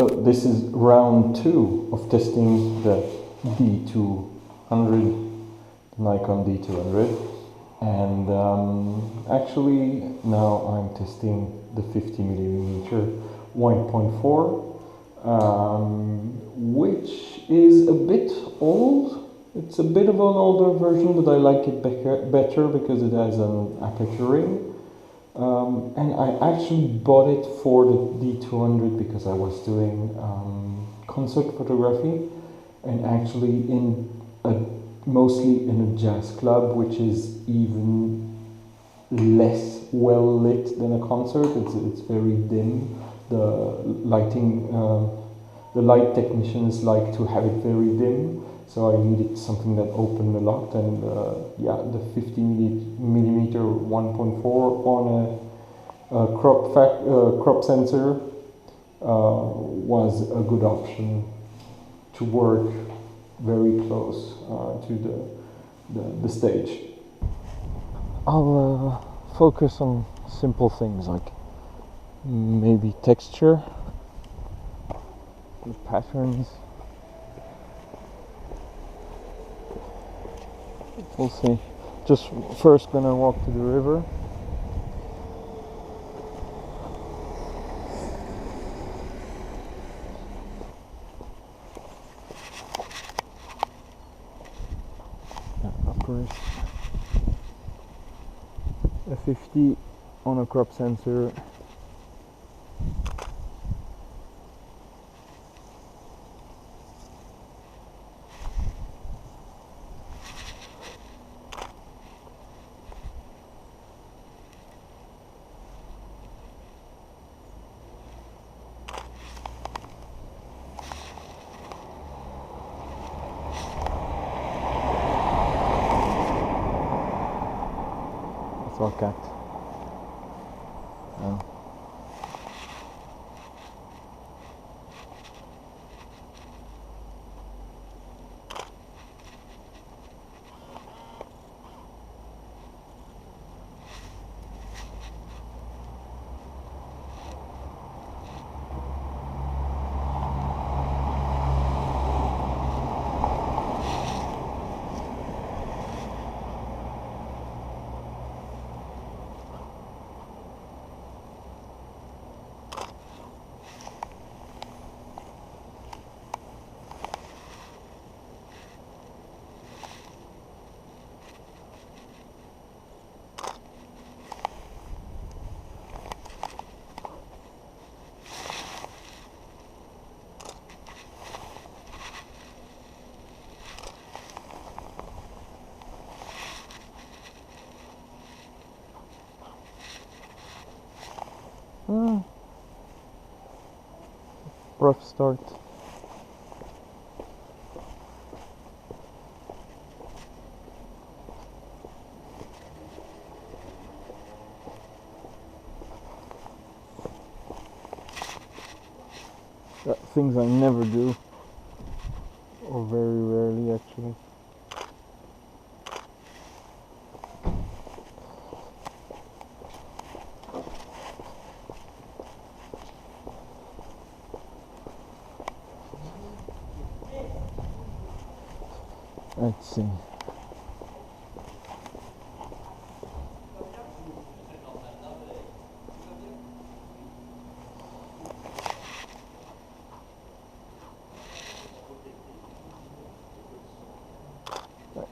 So this is round 2 of testing the D200, Nikon D200, and actually now I'm testing the 50mm 1.4, which is a bit old. It's a bit of an older version, but I like it better because it has an aperture ring. And I actually bought it for the D200 because I was doing concert photography, and actually mostly in a jazz club, which is even less well lit than a concert. It's very dim. The lighting, the light technicians like to have it very dim. So I needed something that opened a lot, and yeah, the 50mm 1.4 on a crop sensor was a good option to work very close to the stage. I'll focus on simple things like maybe texture, the patterns. We'll see. Just first gonna walk to the river. Of course, a 50 on a crop sensor. Cat. Rough start. Things I never do, or very rarely actually. Let's see.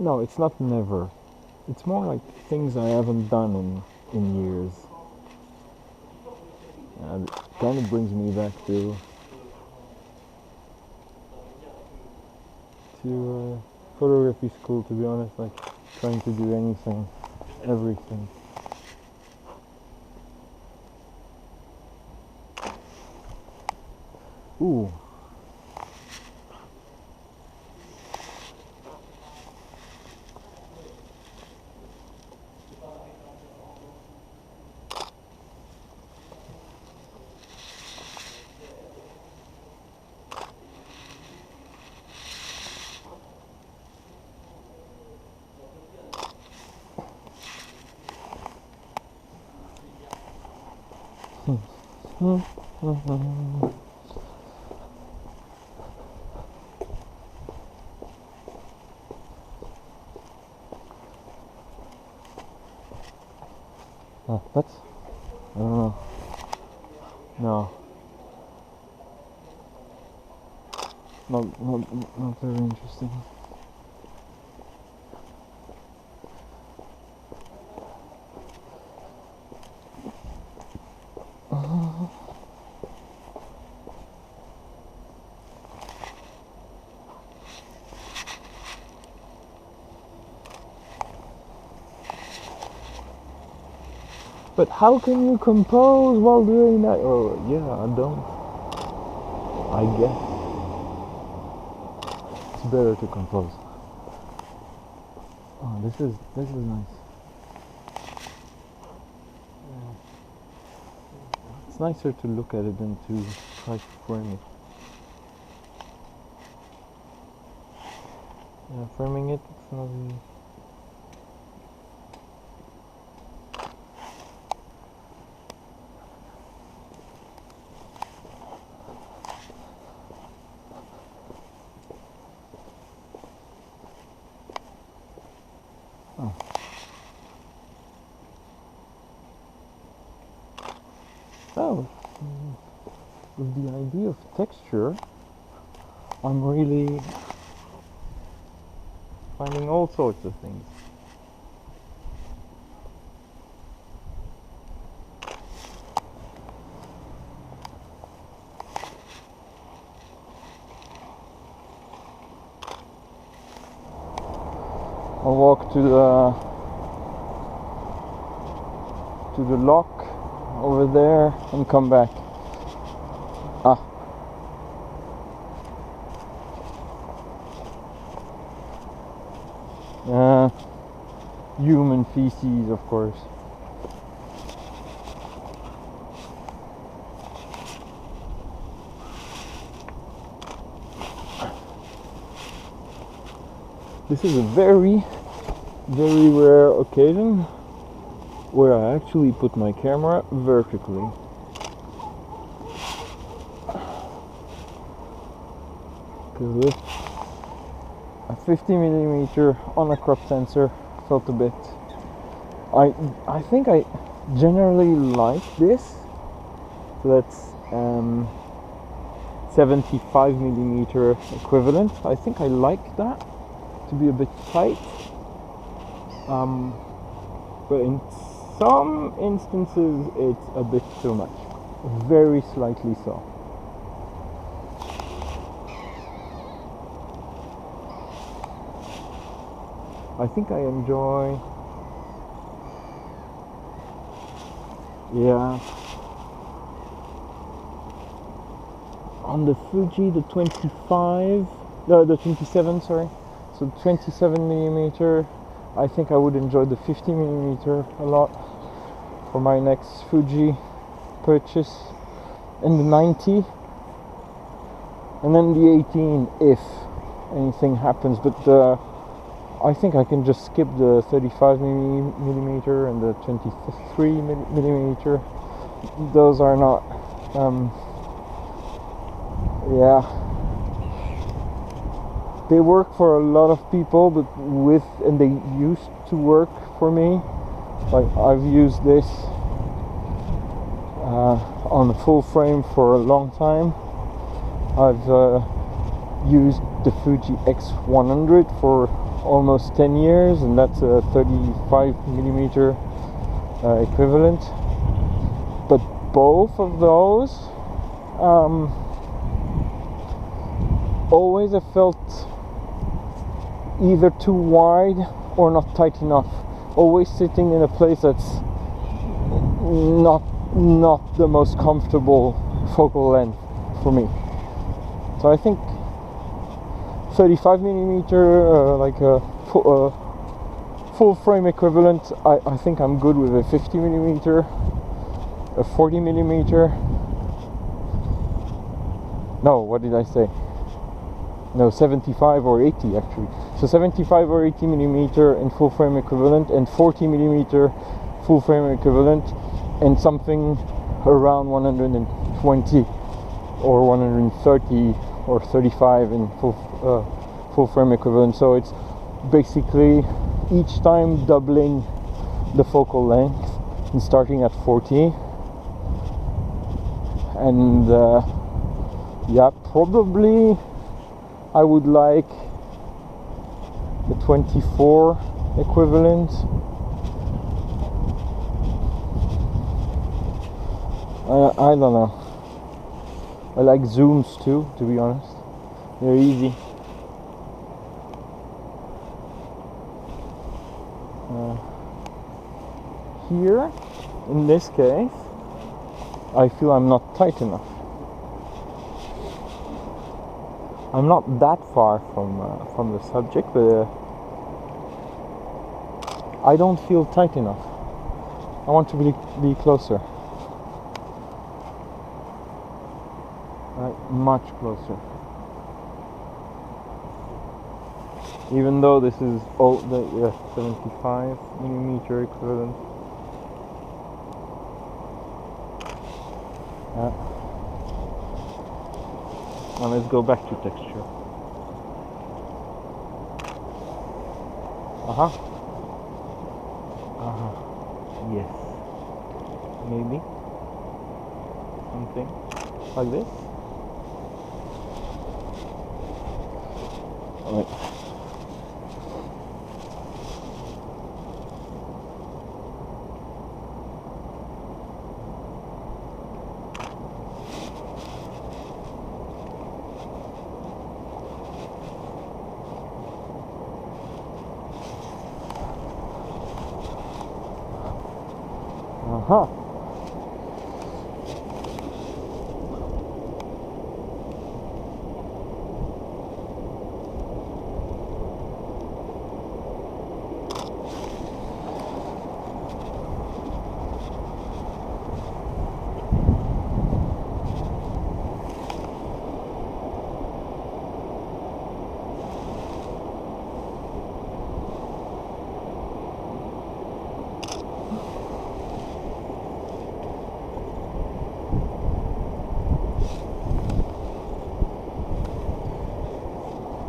No, it's not never. It's more like things I haven't done in years. It kind of brings me back to photography school, to be honest, like trying to do anything, everything. Ooh. That's, I don't know. No. Not very interesting. But how can you compose while doing that? Oh, yeah, I don't. I guess it's better to compose. Oh, this is nice. Yeah. It's nicer to look at it than to try to frame it. Yeah, framing it, it's not really. Oh, with the idea of texture, I'm really finding all sorts of things. I'll walk to the lock over there and come back. Human feces, of course. This is a very, very rare occasion where I actually put my camera vertically. Because with a 50mm on a crop sensor felt a bit. I think I generally like this. So that's 75mm equivalent. I think I like that to be a bit tight. But in some instances it's a bit too much. Very slightly so. I think I enjoy, yeah, on the Fuji, the 27, sorry, so 27mm, I think I would enjoy the 50mm a lot for my next Fuji purchase, and the 90, and then the 18 if anything happens, but I think I can just skip the 35mm and the 23mm. Those are not, yeah. They work for a lot of people, but and they used to work for me. Like I've used this on a full frame for a long time. I've used the Fuji X100 for almost 10 years, and that's a 35mm equivalent. But both of those always I felt either too wide or not tight enough, always sitting in a place that's not the most comfortable focal length for me. So I think 35mm, like a full frame equivalent, I think I'm good with a 50mm, a 40mm. No, what did I say? No, 75 or 80 actually. So 75 or 80mm in full frame equivalent, and 40mm full frame equivalent, and something around 120 or 130 or 35 in full frame equivalent. So it's basically each time doubling the focal length and starting at 40, and yeah, probably I would like the 24 equivalent. I don't know. I like zooms too, to be honest. They're easy. Here, in this case, I feel I'm not tight enough. I'm not that far from the subject, but I don't feel tight enough. I want to be closer. Right, much closer. Even though this is all the 75mm equivalent. Now let's go back to texture. Yes. Maybe something like this. All right.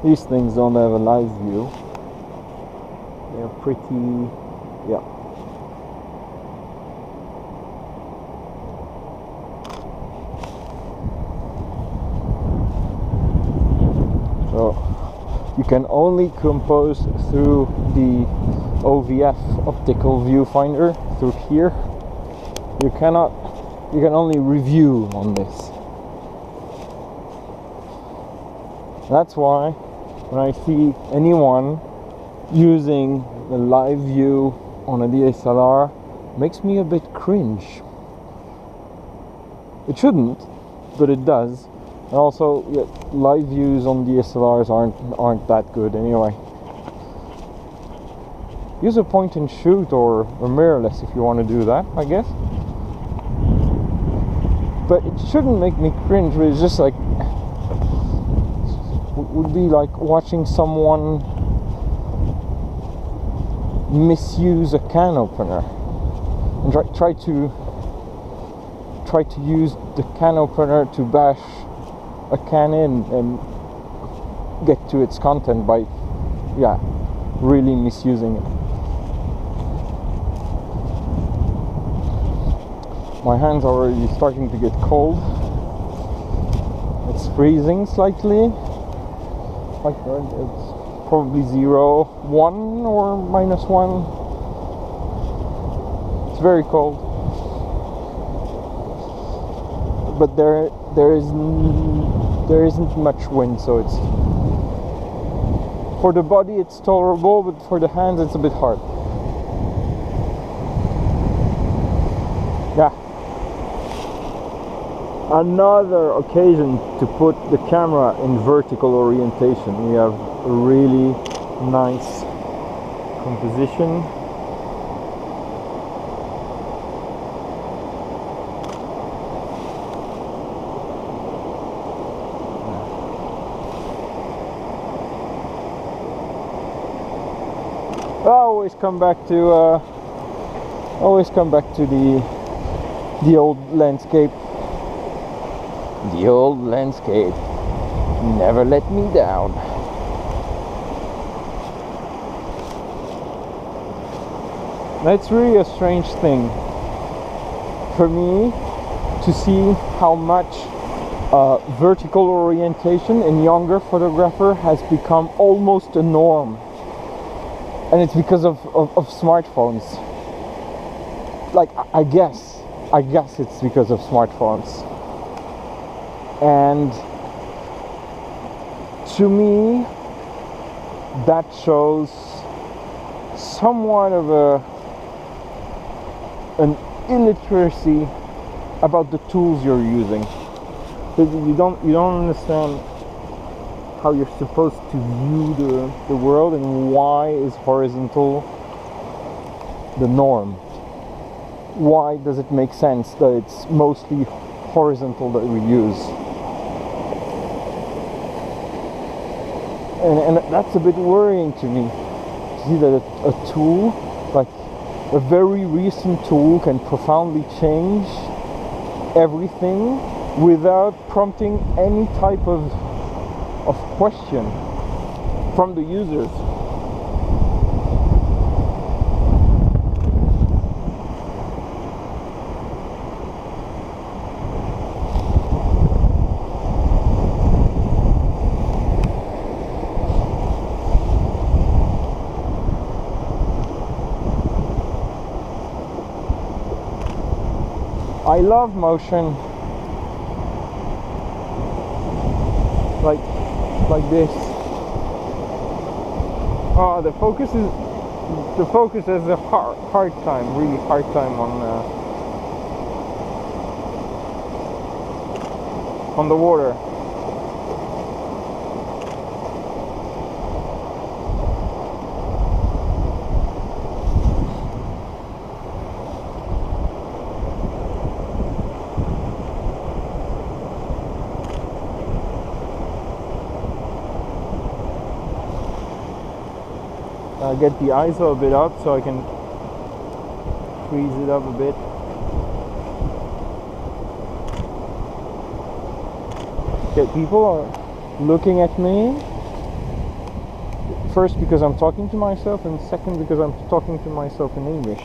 These things don't have a live view. They're pretty, yeah. So you can only compose through the OVF optical viewfinder through here. You can only review on this. That's why when I see anyone using the live view on a DSLR, it makes me a bit cringe. It shouldn't, but it does. And also, yeah, live views on DSLRs aren't that good anyway. Use a point and shoot or mirrorless if you want to do that, I guess. But it shouldn't make me cringe, but it's just like, would be like watching someone misuse a can opener and try to use the can opener to bash a can in and get to its content by, yeah, really misusing it. My hands are already starting to get cold. It's freezing slightly. Like it's probably 0, 1 or -1. It's very cold, but there isn't much wind, so it's, for the body it's tolerable, but for the hands it's a bit hard. Yeah. Another occasion to put the camera in vertical orientation. We have a really nice composition. I always come back to the old landscape. The old landscape never let me down. That's really a strange thing. for me to see how much vertical orientation in younger photographer has become almost a norm, and it's because of smartphones. Like, I guess it's because of smartphones. And to me, that shows somewhat of an illiteracy about the tools you're using. You don't understand how you're supposed to view the world, and why is horizontal the norm? Why does it make sense that it's mostly horizontal that we use? And that's a bit worrying to me, to see that a tool, like a very recent tool, can profoundly change everything without prompting any type of question from the users. I love motion, like this. Oh, the focus has a hard time, really hard time on the water. Get the ISO a bit up so I can freeze it up a bit. Okay, people are looking at me. First because I'm talking to myself, and second because I'm talking to myself in English.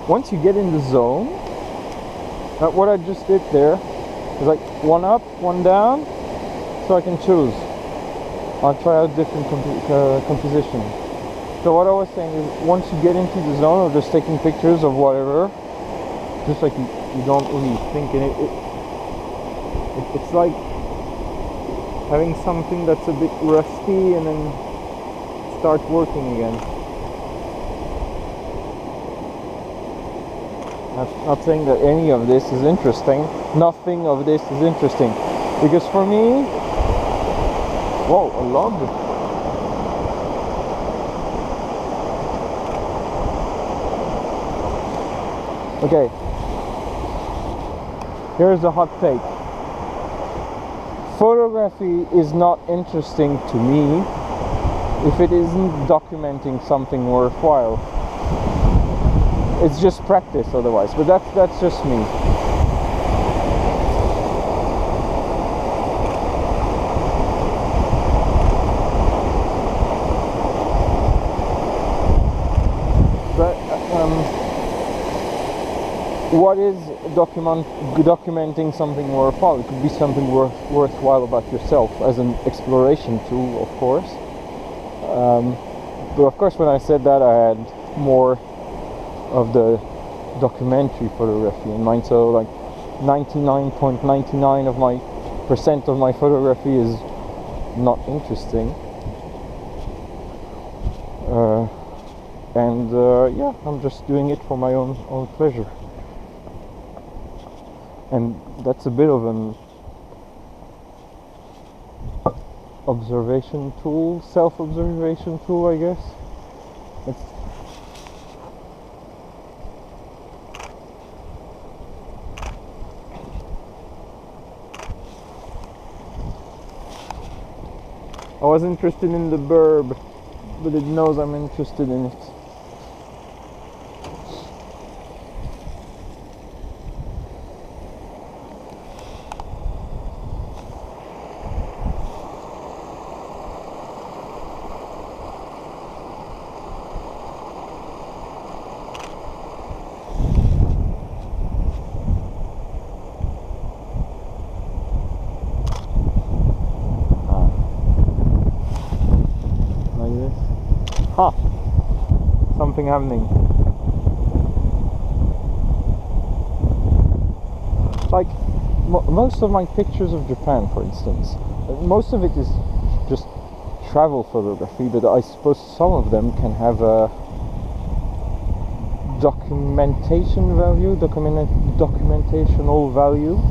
Once you get in the zone, what I just did there is like one up, one down, so I can choose. I'll try out different composition. So what I was saying is, once you get into the zone of just taking pictures of whatever, just like you don't really think in it, it's like having something that's a bit rusty and then start working again. Not saying that any of this is interesting. Nothing of this is interesting. Because for me... Whoa, a log. Okay. Here's a hot take. Photography is not interesting to me if it isn't documenting something worthwhile. It's just practice otherwise, but that's just me. what is documenting something worthwhile? It could be something worthwhile about yourself as an exploration tool, of course. But of course, when I said that, I had more of the documentary photography in mind. So like 99.99 of my percent of my photography is not interesting. Yeah, I'm just doing it for my own pleasure. And that's a bit of an observation tool, self-observation tool, I guess. I was interested in the burb, but it knows I'm interested in it. Ha! Something happening. Like most of my pictures of Japan, for instance, most of it is just travel photography, but I suppose some of them can have a documentation value, documentational value,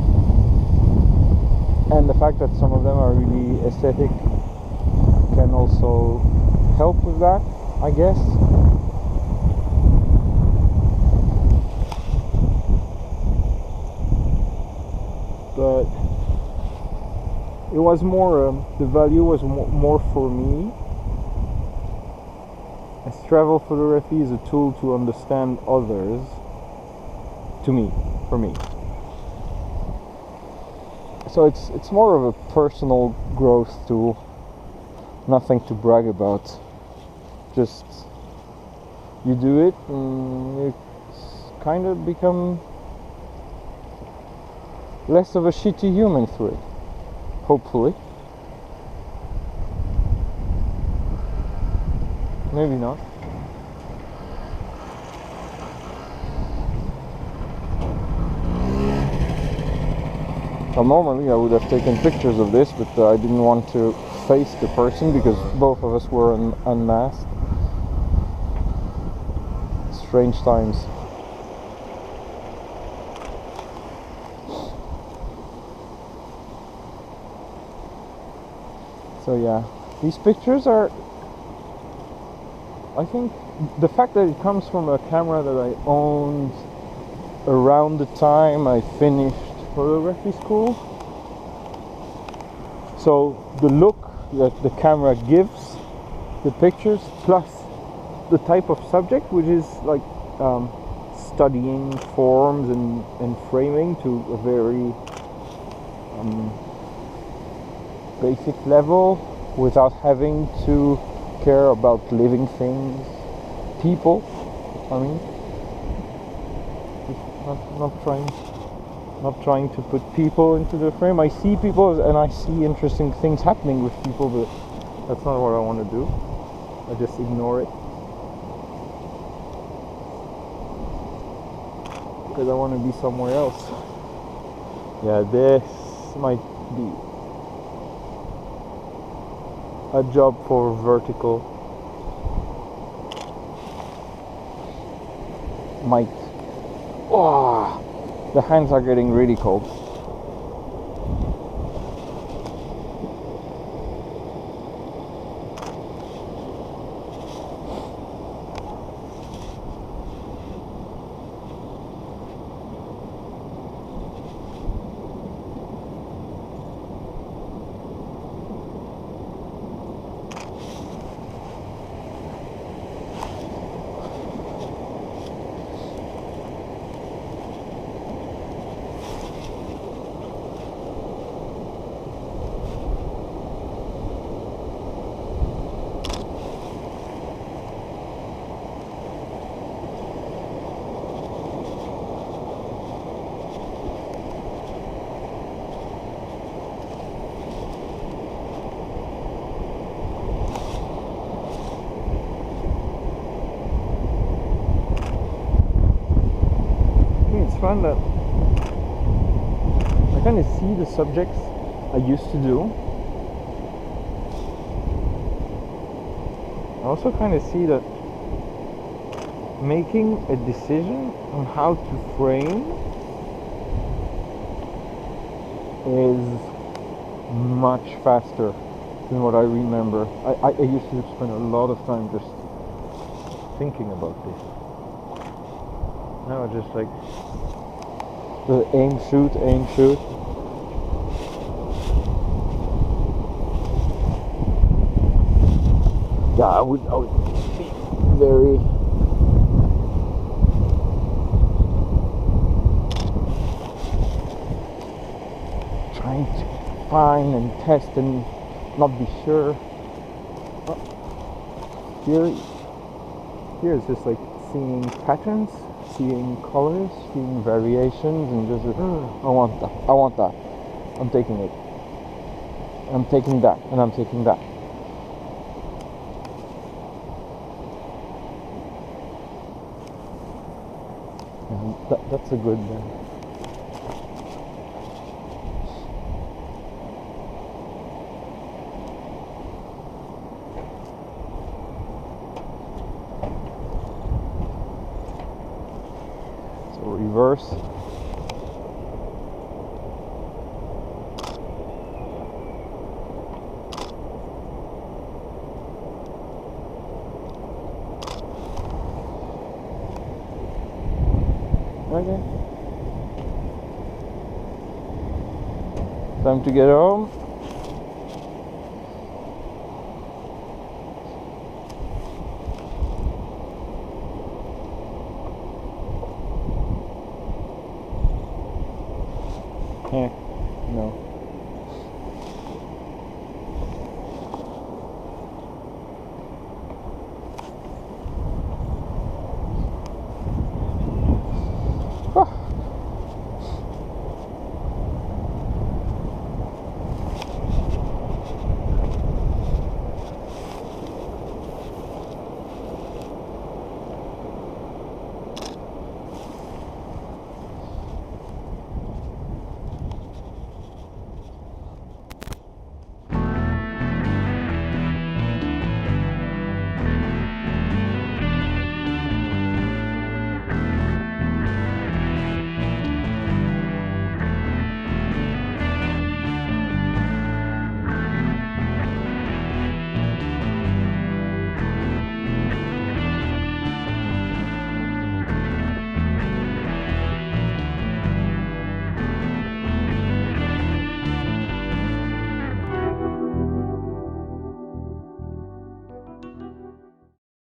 and the fact that some of them are really aesthetic can also help with that, I guess. But it was more, the value was more for me, as travel photography is a tool to understand others, for me. So it's more of a personal growth tool, nothing to brag about. Just you do it and you kind of become less of a shitty human through it, hopefully. Maybe not. Well, normally I would have taken pictures of this, but I didn't want to face the person because both of us were unmasked. Strange times. So yeah, these pictures are, I think the fact that it comes from a camera that I owned around the time I finished photography school, so the look that the camera gives the pictures plus the type of subject, which is like studying forms and framing to a very basic level without having to care about living things, people. I mean, not trying to put people into the frame. I see people and I see interesting things happening with people, but that's not what I want to do. I just ignore it because I want to be somewhere else. Yeah, this might be a job for vertical. Might. Oh, the hands are getting really cold. find that I kind of see the subjects I used to do. I also kind of see that making a decision on how to frame is much faster than what I remember. I used to spend a lot of time just thinking about this. Now I just like aim, shoot, aim, shoot. Yeah, I would be very trying to find and test and not be sure. Here is just like seeing patterns, seeing colors, seeing variations, and just I want that, I'm taking it, I'm taking that, and I'm taking that. And that's a good reverse. Okay. Time to get home. Yeah.